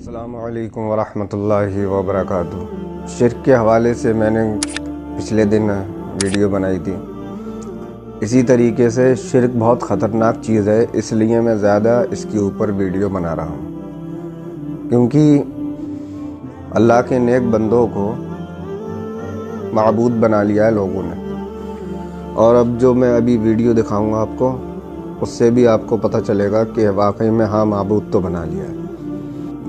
السلام علیکم ورحمۃ اللہ وبرکاتہ۔ شرک کے حوالے سے میں نے پچھلے دن ویڈیو بنائی تھی۔ اسی طریقے سے شرک بہت خطرناک چیز ہے، اس لیے میں زیادہ اس کے اوپر ویڈیو بنا رہا ہوں، کیونکہ اللہ کے نیک بندوں کو معبود بنا لیا ہے لوگوں نے۔ اور اب جو میں ابھی ویڈیو دکھاؤں گا آپ کو، اس سے بھی آپ کو پتہ چلے گا کہ واقعی میں ہاں معبود تو بنا لیا ہے۔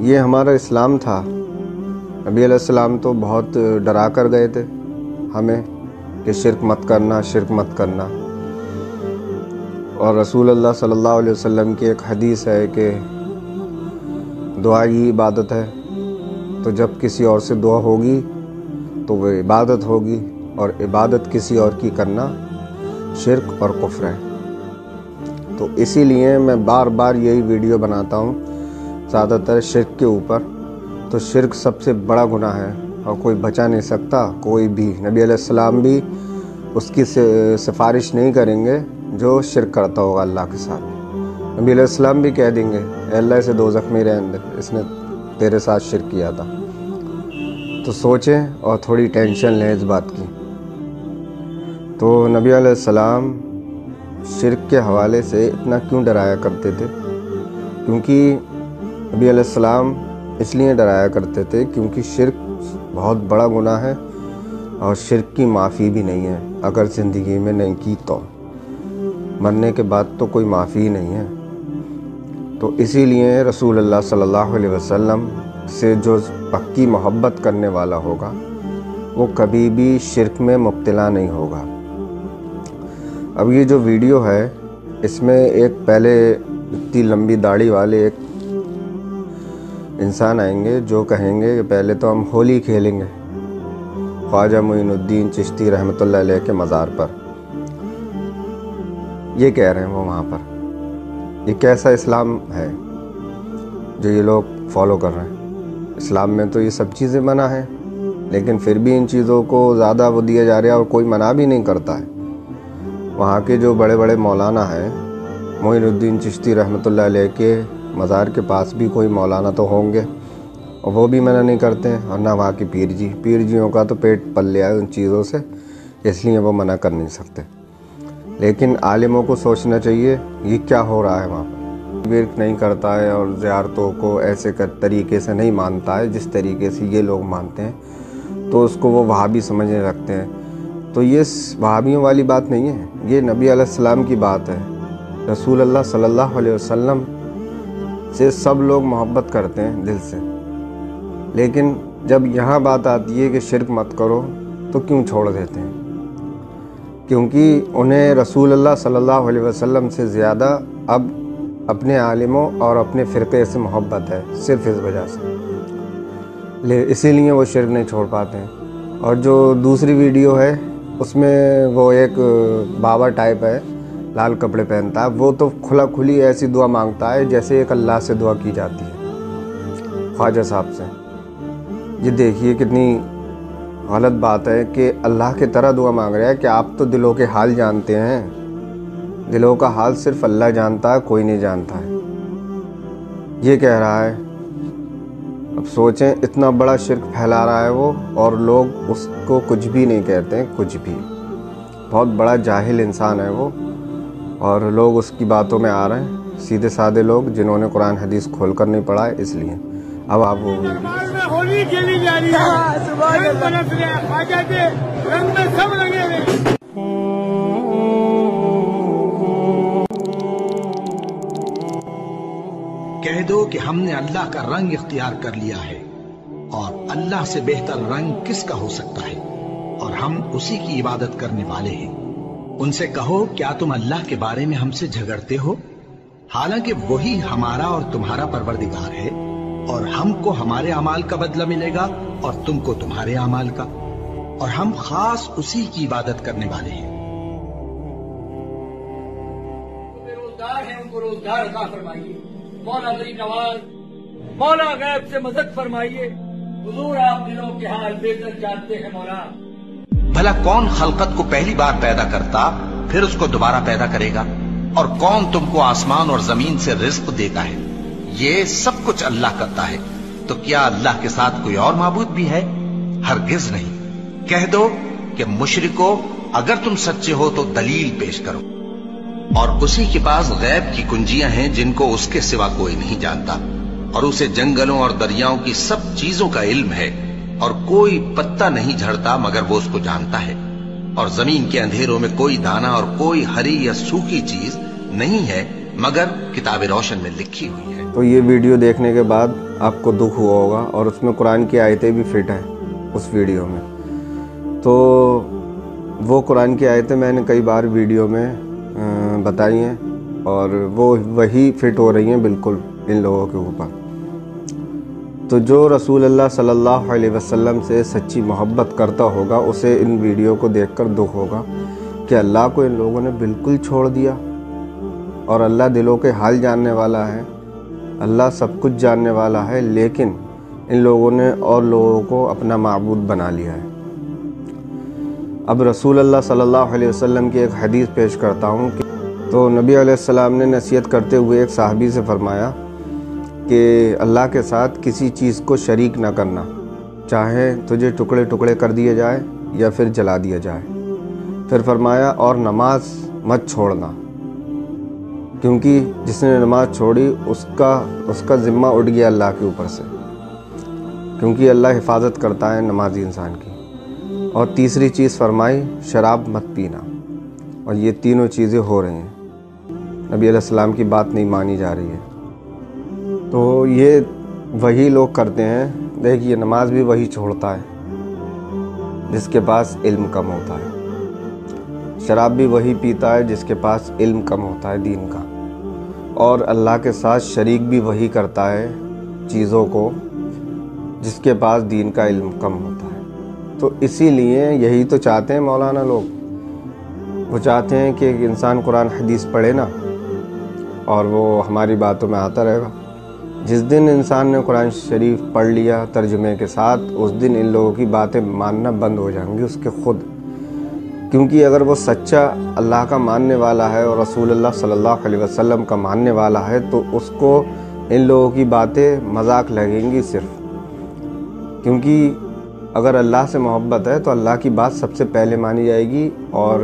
یہ ہمارا اسلام تھا۔ نبی علیہ السلام تو بہت ڈرا کر گئے تھے ہمیں کہ شرک مت کرنا، شرک مت کرنا۔ اور رسول اللہ صلی اللہ علیہ وسلم کی ایک حدیث ہے کہ دعا ہی عبادت ہے، تو جب کسی اور سے دعا ہوگی تو وہ عبادت ہوگی، اور عبادت کسی اور کی کرنا شرک اور کفر ہے۔ تو اسی لیے میں بار بار یہی ویڈیو بناتا ہوں، زیادہ تر شرک کے اوپر۔ تو شرک سب سے بڑا گناہ ہے اور کوئی بچا نہیں سکتا، کوئی بھی۔ نبی علیہ السلام بھی اس کی سفارش نہیں کریں گے جو شرک کرتا ہوگا اللہ کے ساتھ۔ نبی علیہ السلام بھی کہہ دیں گے اے اللہ اسے دوزخ میں رہنے دے، اس نے تیرے ساتھ شرک کیا تھا۔ تو سوچیں اور تھوڑی ٹینشن لیں اس بات کی۔ تو نبی علیہ السلام شرک کے حوالے سے اتنا کیوں ڈرایا کرتے تھے؟ کیونکہ نبی علیہ السلام اس لیے ڈرایا کرتے تھے کیونکہ شرک بہت بڑا گناہ ہے، اور شرک کی معافی بھی نہیں ہے۔ اگر زندگی میں نہیں کی تو مرنے کے بعد تو کوئی معافی نہیں ہے۔ تو اسی لیے رسول اللہ صلی اللہ علیہ وسلم سے جو پکی محبت کرنے والا ہوگا وہ کبھی بھی شرک میں مبتلا نہیں ہوگا۔ اب یہ جو ویڈیو ہے، اس میں ایک پہلے اتنی لمبی داڑھی والے ایک انسان آئیں گے جو کہیں گے کہ پہلے تو ہم ہولی کھیلیں گے خواجہ معین الدین چشتی رحمۃ اللہ علیہ کے مزار پر۔ یہ کہہ رہے ہیں وہ وہاں پر۔ یہ کیسا اسلام ہے جو یہ لوگ فالو کر رہے ہیں؟ اسلام میں تو یہ سب چیزیں منع ہیں، لیکن پھر بھی ان چیزوں کو زیادہ وہ دیا جا رہا ہے، اور کوئی منع بھی نہیں کرتا ہے۔ وہاں کے جو بڑے بڑے مولانا ہیں، معین الدین چشتی رحمۃ اللہ علیہ کے مزار کے پاس بھی کوئی مولانا تو ہوں گے، اور وہ بھی منع نہیں کرتے ہیں، اور نہ وہاں کی پیر جیوں کا تو پیٹ پل لیا ہے ان چیزوں سے، اس لیے وہ منع کر نہیں سکتے۔ لیکن عالموں کو سوچنا چاہیے یہ کیا ہو رہا ہے وہاں پر۔ ورک نہیں کرتا ہے اور زیارتوں کو ایسے طریقے سے نہیں مانتا ہے جس طریقے سے یہ لوگ مانتے ہیں، تو اس کو وہ وہابی سمجھنے لگتے ہیں۔ تو یہ وہابیوں والی بات نہیں ہے، یہ نبی علیہ السلام کی بات ہے۔ رسول اللہ صلی اللہ علیہ وسلم سے سب لوگ محبت کرتے ہیں دل سے، لیکن جب یہاں بات آتی ہے کہ شرک مت کرو تو کیوں چھوڑ دیتے ہیں؟ کیونکہ انہیں رسول اللہ صلی اللہ علیہ وسلم سے زیادہ اب اپنے عالموں اور اپنے فرقے سے محبت ہے، صرف اس وجہ سے، اسی لیے وہ شرک نہیں چھوڑ پاتے ہیں۔ اور جو دوسری ویڈیو ہے اس میں وہ ایک بابا ٹائپ ہے، لال کپڑے پہنتا ہے، وہ تو کھلا کھلی ایسی دعا مانگتا ہے جیسے ایک اللہ سے دعا کی جاتی ہے، خواجہ صاحب سے۔ یہ دیکھیے کتنی غلط بات ہے کہ اللہ کی طرح دعا مانگ رہا ہے کہ آپ تو دلوں کے حال جانتے ہیں، دلوں کا حال صرف اللہ جانتا ہے، کوئی نہیں جانتا ہے۔ یہ کہہ رہا ہے، اب سوچیں اتنا بڑا شرک پھیلا رہا ہے وہ، اور لوگ اس کو کچھ بھی نہیں کہتے ہیں، کچھ بھی۔ بہت بڑا جاہل انسان ہے وہ، اور لوگ اس کی باتوں میں آ رہے ہیں، سیدھے سادے لوگ جنہوں نے قرآن حدیث کھول کر نہیں پڑھا ہے، اس لیے۔ اب آپ وہ ہولی کھیلی جا رہی ہے، خواجہ کے رنگ میں سب لگے ہوئے۔ کہہ دو کہ ہم نے اللہ کا رنگ اختیار کر لیا ہے، اور اللہ سے بہتر رنگ کس کا ہو سکتا ہے، اور ہم اسی کی عبادت کرنے والے ہیں۔ ان سے کہو کیا تم اللہ کے بارے میں ہم سے جھگڑتے ہو، حالانکہ وہی ہمارا اور تمہارا پروردگار ہے، اور ہم کو ہمارے اعمال کا بدلہ ملے گا اور تم کو تمہارے اعمال کا، اور ہم خاص اسی کی عبادت کرنے والے ہیں۔ بے روزگار ہیں ان کو روزگار عطا فرمائیے، مولا غریب نواز، مولا غیب سے مدد فرمائیے، حضور آپ دلوں کے حال بہتر جانتے ہیں مولا۔ بھلا کون خلقت کو پہلی بار پیدا کرتا پھر اس کو دوبارہ پیدا کرے گا، اور کون تم کو آسمان اور زمین سے رزق دیتا ہے؟ یہ سب کچھ اللہ کرتا ہے، تو کیا اللہ کے ساتھ کوئی اور معبود بھی ہے؟ ہرگز نہیں۔ کہہ دو کہ مشرکو اگر تم سچے ہو تو دلیل پیش کرو، اور اسی کے پاس غیب کی کنجیاں ہیں جن کو اس کے سوا کوئی نہیں جانتا، اور اسے جنگلوں اور دریاؤں کی سب چیزوں کا علم ہے، اور کوئی پتا نہیں جھڑتا مگر وہ اس کو جانتا ہے، اور زمین کے اندھیروں میں کوئی دانہ اور کوئی ہری یا سوکھی چیز نہیں ہے مگر کتاب روشن میں لکھی ہوئی ہے۔ تو یہ ویڈیو دیکھنے کے بعد آپ کو دکھ ہوا ہوگا، اور اس میں قرآن کی آیتیں بھی فٹ ہیں اس ویڈیو میں۔ تو وہ قرآن کی آیتیں میں نے کئی بار ویڈیو میں بتائی ہیں، اور وہ وہی فٹ ہو رہی ہیں بالکل ان لوگوں کے اوپر۔ تو جو رسول اللہ صلی اللہ علیہ وسلم سے سچی محبت کرتا ہوگا اسے ان ویڈیو کو دیکھ کر دکھ ہوگا کہ اللہ کو ان لوگوں نے بالکل چھوڑ دیا، اور اللہ دلوں کے حال جاننے والا ہے، اللہ سب کچھ جاننے والا ہے، لیکن ان لوگوں نے اور لوگوں کو اپنا معبود بنا لیا ہے۔ اب رسول اللہ صلی اللہ علیہ وسلم کی ایک حدیث پیش کرتا ہوں کہ تو نبی علیہ السلام نے نصیحت کرتے ہوئے ایک صحابی سے فرمایا کہ اللہ کے ساتھ کسی چیز کو شریک نہ کرنا، چاہے تجھے ٹکڑے ٹکڑے کر دیے جائے یا پھر جلا دیا جائے۔ پھر فرمایا اور نماز مت چھوڑنا، کیونکہ جس نے نماز چھوڑی اس کا ذمہ اٹھ گیا اللہ کے اوپر سے، کیونکہ اللہ حفاظت کرتا ہے نمازی انسان کی۔ اور تیسری چیز فرمائی شراب مت پینا، اور یہ تینوں چیزیں ہو رہی ہیں، نبی علیہ السلام کی بات نہیں مانی جا رہی ہے۔ تو یہ وہی لوگ کرتے ہیں، دیکھیے نماز بھی وہی چھوڑتا ہے جس کے پاس علم کم ہوتا ہے، شراب بھی وہی پیتا ہے جس کے پاس علم کم ہوتا ہے دین کا، اور اللہ کے ساتھ شریک بھی وہی کرتا ہے چیزوں کو جس کے پاس دین کا علم کم ہوتا ہے۔ تو اسی لیے یہی تو چاہتے ہیں مولانا لوگ، وہ چاہتے ہیں کہ ایک انسان قرآن حدیث پڑھے نا اور وہ ہماری باتوں میں آتا رہے گا۔ جس دن انسان نے قرآن شریف پڑھ لیا ترجمے کے ساتھ، اس دن ان لوگوں کی باتیں ماننا بند ہو جائیں گی اس کے خود، کیونکہ اگر وہ سچا اللہ کا ماننے والا ہے اور رسول اللہ صلی اللہ علیہ وسلم کا ماننے والا ہے تو اس کو ان لوگوں کی باتیں مذاق لگیں گی صرف، کیونکہ اگر اللہ سے محبت ہے تو اللہ کی بات سب سے پہلے مانی جائے گی، اور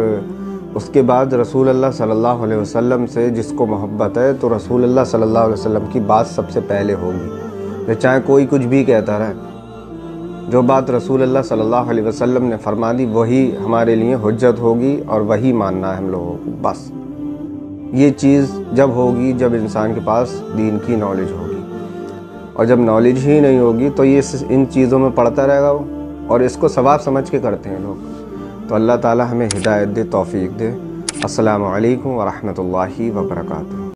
اس کے بعد رسول اللہ صلی اللہ علیہ وسلم سے جس کو محبت ہے تو رسول اللہ صلی اللہ علیہ وسلم کی بات سب سے پہلے ہوگی، چاہے کوئی کچھ بھی کہتا رہے۔ جو بات رسول اللہ صلی اللہ علیہ وسلم نے فرما دی وہی ہمارے لیے حجت ہوگی، اور وہی ماننا ہے ہم لوگوں کو بس۔ یہ چیز جب ہوگی جب انسان کے پاس دین کی نالج ہوگی، اور جب نالج ہی نہیں ہوگی تو یہ ان چیزوں میں پڑتا رہے گا وہ، اور اس کو ثواب سمجھ کے کرتے ہیں لوگ۔ تو اللہ تعالی ہمیں ہدایت دے، توفیق دے۔ السلام علیکم ورحمۃ اللہ وبرکاتہ۔